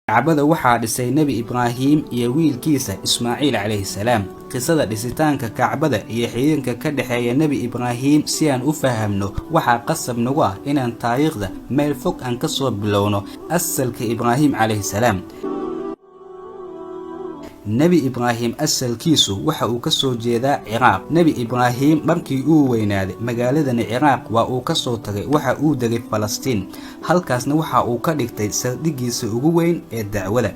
kacbada waxaa dhisay nebi ibraahim iyo wiilkiisa ismaaciil calayhi salaam. qisada dhisitaanka kacbada iyo xiriirka ka dhexeeya nebi ibraahim si aan u fahamno waxaa qasab nagu ah inaan taariikhda meel fog aan ka soo bilowno asalka ibraahim calayhi salaam. nebi ibraahim asalkiisu waxa uu ka soo jeedaa Ciraaq. nebi ibraahim markii uu weynaaday magaaladani Ciraaq waa uu ka soo tagay waxa uu degay Falastiin, halkaasna waxa uu ka dhigtay saldhigiisa ugu weyn ee dacwada.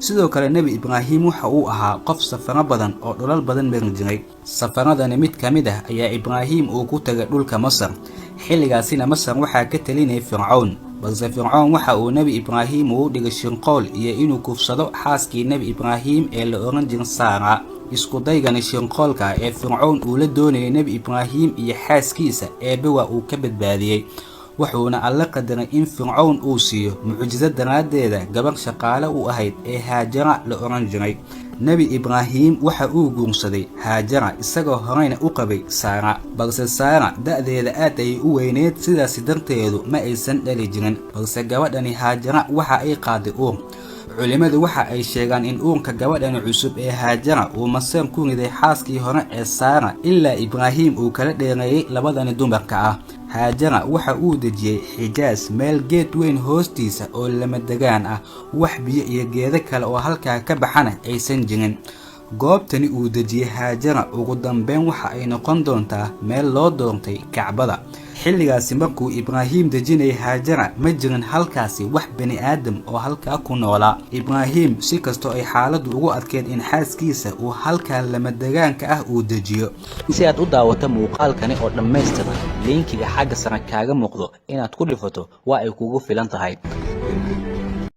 sidoo kale nebi ibraahim waxa uu ahaa qof safaro badan oo dhulal badan marin jiray. safaradani mid ka mid ah ayaa ibraahim uu ku tagay dhulka Masar. xilligaasina Masar waxaa ka talinayay Fircoon, balse Fircoon waxa uu nebi ibraahim u dhigay shinqool iyo inuu kufsado xaaskii nebi ibraahim ee la oran jiray Saara. isku daygani shinqoolka ee Fircoon uu la doonayay nebi ibraahim iyo xaaskiisa eebbe waa uu ka badbaadiyay, wuxuuna alla qadaray in Fircoon uu siiyo mucjisad daraadeeda gabar shaqaale u ahayd ee Haajara la oran jiray. nebi ibraahim waxa uu guursaday Haajara isagoo horeyna u qabay Saara, balse Saara da'deeda aad ay u weyneed, sidaas darteedu ma aysan dhali jirin, balse gabadhani Haajara waxa ay qaaday uur. culimadu waxa ay sheegaan in uurka gabadhani cusub ee Haajara uu masar ku riday xaaskii hore ee Saara ilaa Ibraahim uu kala dheereeyay labadani dumarka ah. Haajara waxa uu dejiyay Xijaas, meel geed weyn hoostiisa oo lama degaan ah, wax biyo iyo geedo kale oo halkaa ka baxana aysan jirin. goobtani uu dejiyay Haajara ugu dambeyn waxa ay noqon doontaa meel loo doontay Kacbada. xilligaasi markuu Ibraahim dejinayay Haajara ma jirin halkaasi wax bani aadam oo halkaa ku noolaa. Ibraahim si kastoo ay xaaladdu ugu adkeed in xaaskiisa uu halkaa lama degaanka ah uu dejiyo. si aad u daawato muuqaalkani oo dhammaystiran, linkiga xagga sare kaaga muuqdo inaad ku dhifato waa ay kugu filan tahay.